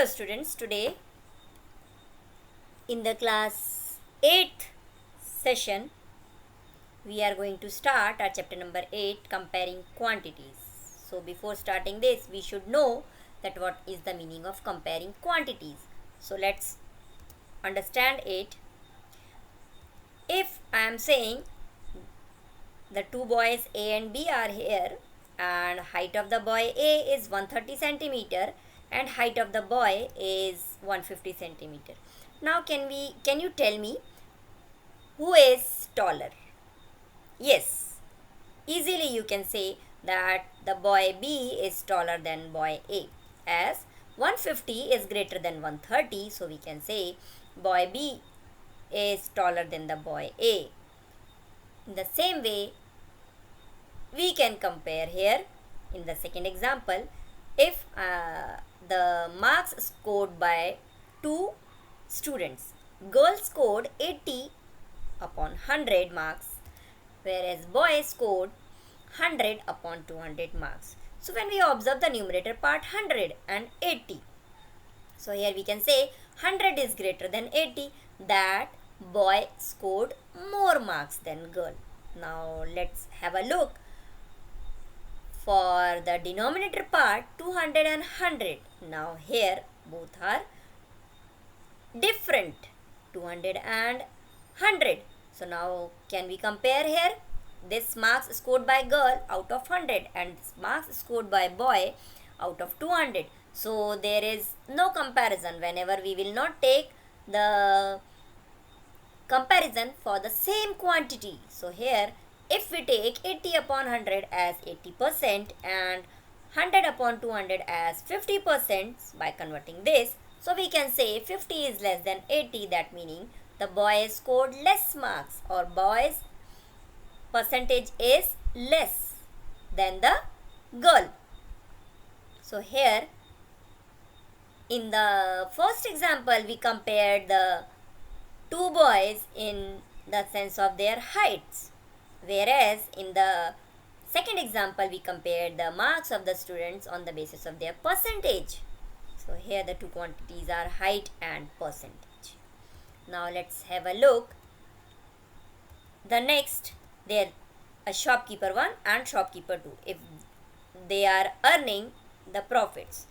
Hello students, today in the class 8th session we are going to start our chapter number 8, comparing quantities. So before starting this we should know that what is the meaning of comparing quantities. So let's understand it. If I am saying the two boys A and B are here and height of the boy A is 130 centimeter and height of the boy is 150 centimeter. Now can you tell me who is taller? Yes, easily you can say that the boy B is taller than boy A, as 150 is greater than 130, so we can say boy B is taller than the boy A. In the same way, we can compare here in the second example. If the marks scored by two students, girl scored 80 upon 100 marks, whereas boy scored 100 upon 200 marks. So when we observe the numerator part 100 and 80, so here we can say 100 is greater than 80, that boy scored more marks than girl. Now let's have a look. For the denominator part 200 and 100, now here both are different, 200 and 100. So now can we compare here? This marks scored by girl out of 100 and this marks scored by boy out of 200. So there is no comparison whenever we will not take the comparison for the same quantity. So here if we take 80 upon 100 as 80% and 100 upon 200 as 50% by converting this, so we can say 50 is less than 80, that meaning the boy scored less marks or boy's percentage is less than the girl. So here in the first example we compared the two boys in the sense of their heights, whereas in the second example we compared the marks of the students on the basis of their percentage. So here the two quantities are height and percentage. Now let's have a look. The next, there a shopkeeper 1 and shopkeeper 2, if they are earning the profits,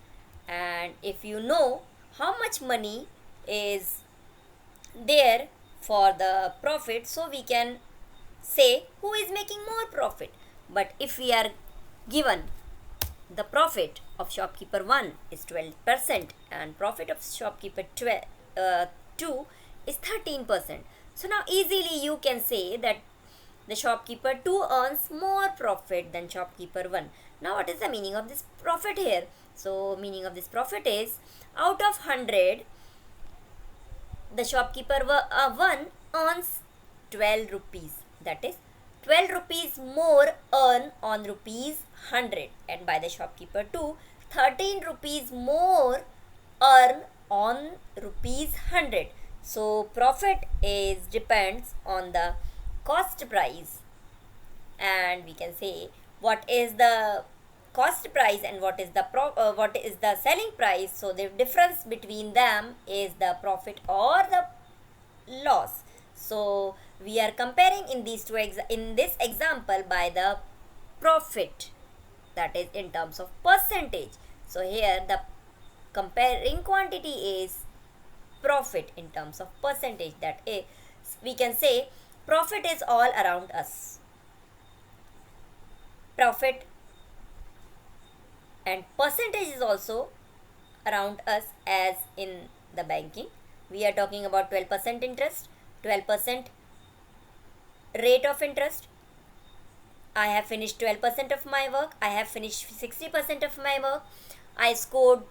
and if you know how much money is there for the profit, so we can say who is making more profit. But if we are given the profit of shopkeeper 1 is 12% and profit of shopkeeper 2 is 13%. So now easily you can say that the shopkeeper 2 earns more profit than shopkeeper 1. Now what is the meaning of this profit here? So meaning of this profit is, out of 100 the shopkeeper 1 earns 12 rupees, that is 12 rupees more earn on rupees 100, and by the shopkeeper 2 13 rupees more earn on rupees 100. So profit is depends on the cost price, and we can say what is the cost price and what is the selling price. So the difference between them is the profit or the loss. So we are comparing in these two in this example by the profit, that is in terms of percentage. So here the comparing quantity is profit in terms of percentage, that is we can say profit is all around us. Profit and percentage is also around us, as in the banking we are talking about 12% interest, 12% rate of interest. I have finished 12% of my work, I have finished 60% of my work, I scored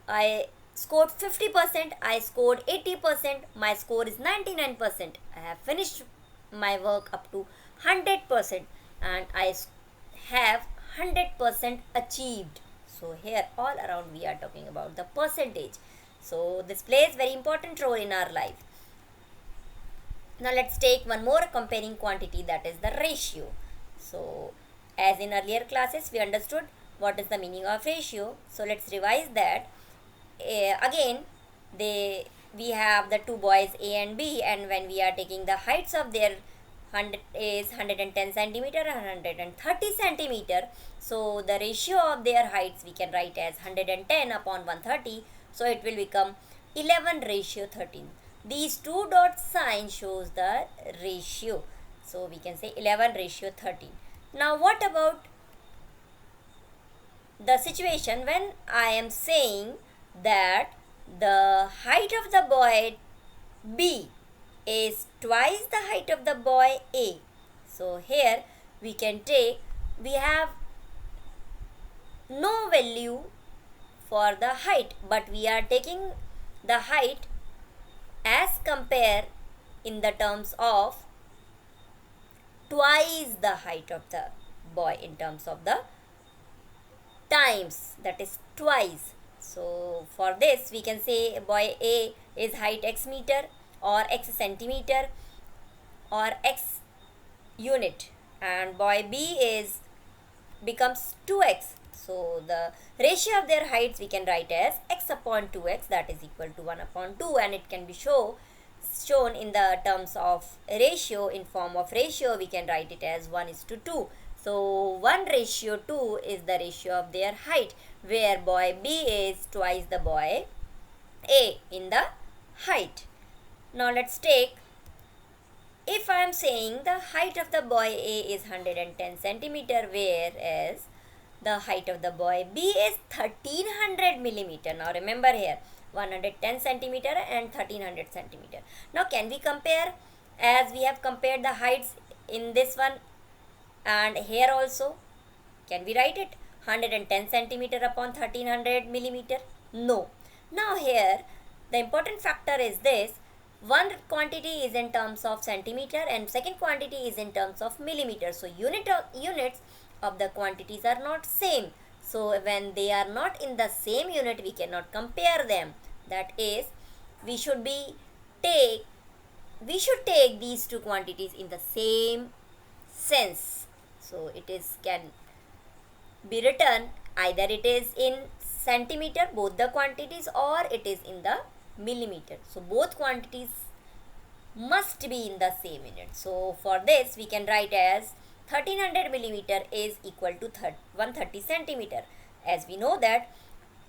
50%, I scored 80%, my score is 99%. I have finished my work up to 100% and I have 100% achieved. So here all around we are talking about the percentage. So this plays very important role in our life. Now let's take one more comparing quantity, that is the ratio. So as in earlier classes we understood what is the meaning of ratio. So let's revise that. again we have the two boys A and B, and when we are taking the heights of their 100 is 110 centimeter and 130 centimeter, so the ratio of their heights we can write as 110 upon 130, so it will become 11 ratio 13. These two dot sign shows the ratio, so we can say 11 ratio 13. Now what about the situation when I am saying that the height of the boy B is twice the height of the boy A? So here we can take, we have no value for the height, but we are taking the height as compare in the terms of twice the height of the boy in terms of the times, that is twice. So for this we can say boy A is height x meter or x centimeter or x unit, and boy B is becomes 2x. So the ratio of their heights we can write as x upon 2x, that is equal to 1 upon 2, and it can be shown in the terms of ratio. In form of ratio we can write it as 1:2. So 1 ratio 2 is the ratio of their height, where boy B is twice the boy A in the height. Now let's take, if I am saying the height of the boy A is 110 centimeter, whereas the height of the boy B is 1300 millimeter. Now remember here 110 centimeter and 1300 centimeter. Now can we compare, as we have compared the heights in this one and here also? Can we write it 110 centimeter upon 1300 millimeter? No. Now here the important factor is this: one quantity is in terms of centimeter and second quantity is in terms of millimeter. So units of the quantities are not same. So when they are not in the same unit, we cannot compare them. That is, we should take these two quantities in the same sense. So it is can be written either it is in centimeter both the quantities, or it is in the millimeter. So both quantities must be in the same unit. So for this we can write as 1300 millimeter is equal to 130 centimeter. As we know that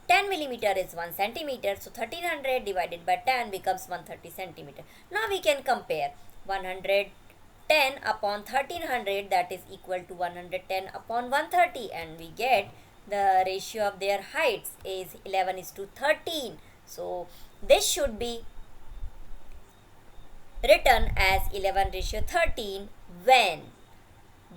10 millimeter is 1 centimeter, so 1300 divided by 10 becomes 130 centimeter. Now we can compare 110 upon 1300, that is equal to 110 upon 130, and we get the ratio of their heights is 11:13. So this should be written as 11:13 when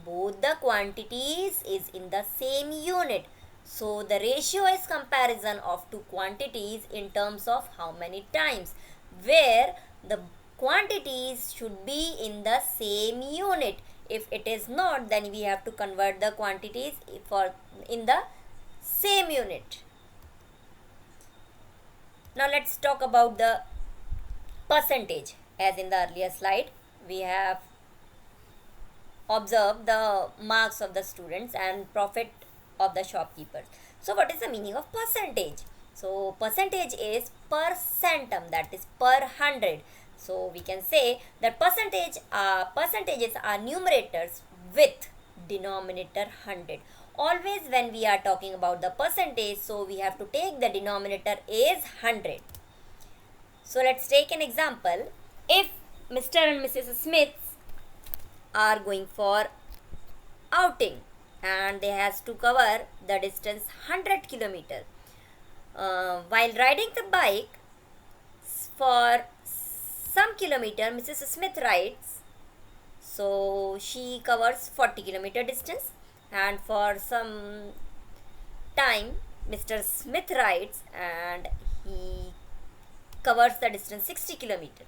both the quantities is in the same unit. So the ratio is comparison of two quantities in terms of how many times, where the quantities should be in the same unit. If it is not, then we have to convert the quantities for in the same unit. Now let's talk about the percentage. As in the earlier slide, we have observed the marks of the students and profit of the shopkeepers. So what is the meaning of percentage? So percentage is per centum, that is per 100. So we can say that percentages are numerators with denominator 100. Always when we are talking about the percentage, so we have to take the denominator is 100. So let's take an example. If Mr. and Mrs. Smith are going for outing and they has to cover the distance 100 kilometer, while riding the bike for some kilometer, Mrs. Smith rides, so she covers 40 kilometer distance, and for some time Mr. Smith rides and he covers the distance 60 kilometer.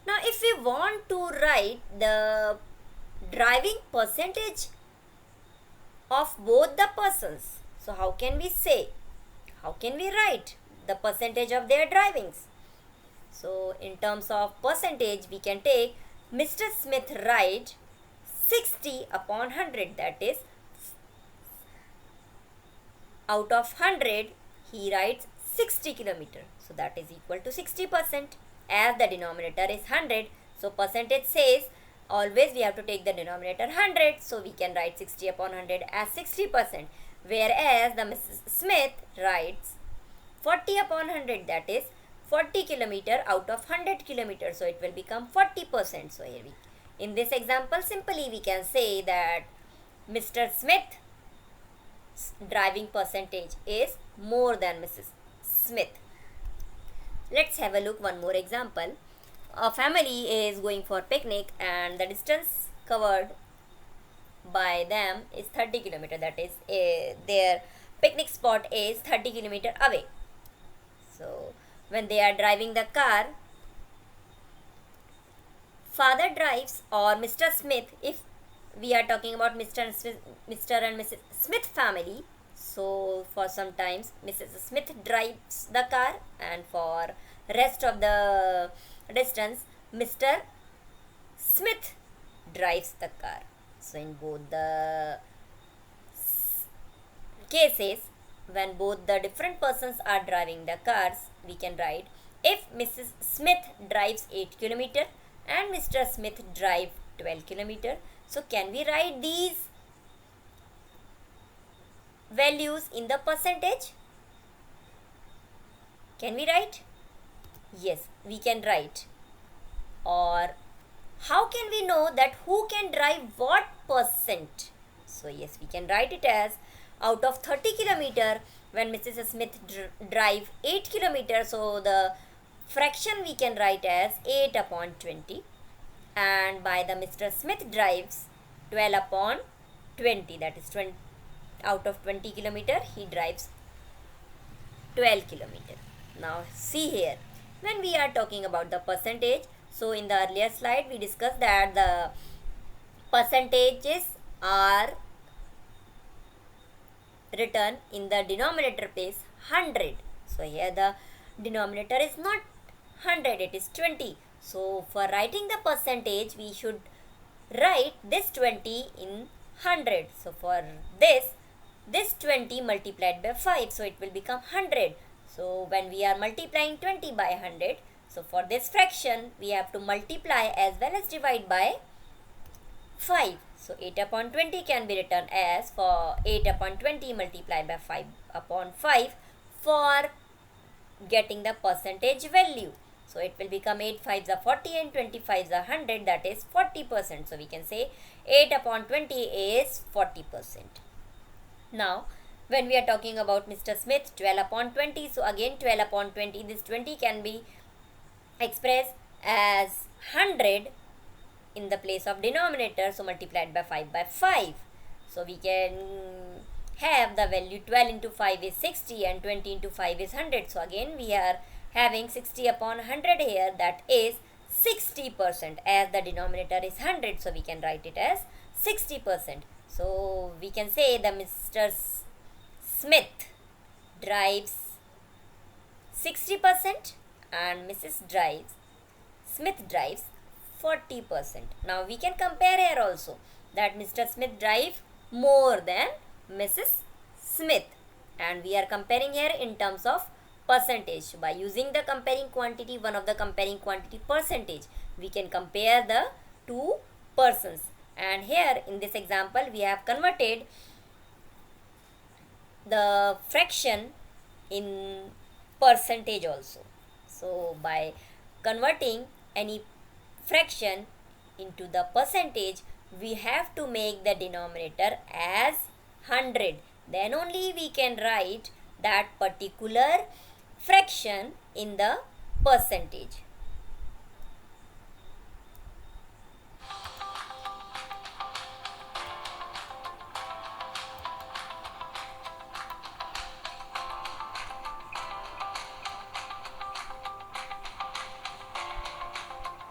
Now if we want to write the driving percentage of both the persons, so how can we say, how can we write the percentage of their drivings? So in terms of percentage we can take Mr. Smith ride 60 upon 100, that is out of 100 he rides 60 kilometer. So that is equal to 60%. As the denominator is 100, so percentage says always we have to take the denominator 100. So we can write 60 upon 100 as 60%. Whereas the Mrs. Smith writes 40 upon 100, that is 40 kilometer out of 100 kilometers. So it will become 40%. So here in this example, simply we can say that Mr. Smith's driving percentage is more than Mrs. Smith. Let's have a look one more example. A family is going for picnic and the distance covered by them is 30 kilometer. That is their picnic spot is 30 kilometer away. So when they are driving the car, father drives or Mr. Smith, if we are talking about Mr. and Mrs. Smith family, so for sometimes Mrs. Smith drives the car and for rest of the distance Mr. Smith drives the car. So in both the cases, when both the different persons are driving the cars, we can write if Mrs. Smith drives 8 kilometer and Mr. Smith drive 12 kilometer. So can we write these values in the percentage? Can we write? Yes, we can write. Or how can we know that who can drive what percent? So yes, we can write it as out of 30 kilometer, when Mrs. Smith drive 8 kilometer, so the fraction we can write as 8 upon 20. And by the Mr. Smith drives 12 upon 20, that is 20 out of 20 kilometer he drives 12 kilometer. Now see here, when we are talking about the percentage, so in the earlier slide we discussed that the percentages are written in the denominator place 100. So here the denominator is not 100, it is 20. So for writing the percentage, we should write this 20 in 100. So for this 20 multiplied by 5, so it will become 100. So when we are multiplying 20 by 100, so for this fraction, we have to multiply as well as divide by 5. So 8 upon 20 can be written as for 8 upon 20 multiplied by 5 upon 5 for getting the percentage value. So it will become 8 5s are 40 and 25s are 100, that is 40%. So we can say 8 upon 20 is 40%. Now when we are talking about Mr. Smith, 12 upon 20, so again 12 upon 20, this 20 can be expressed as 100 in the place of denominator, so multiplied by 5 by 5. So we can have the value 12 into 5 is 60 and 20 into 5 is 100. So again we are having 60 upon 100 here, that is 60%, as the denominator is 100, so we can write it as 60%. So we can say the Mr. Smith drives 60% and Mrs. Smith drives 40%. Now we can compare here also that Mr. Smith drive more than Mrs. Smith, and we are comparing here in terms of percentage. By using the comparing quantity, one of the comparing quantity percentage, we can compare the two persons. And here in this example we have converted the fraction in percentage also. So by converting any fraction into the percentage, we have to make the denominator as 100. Then only we can write that particular fraction in the percentage.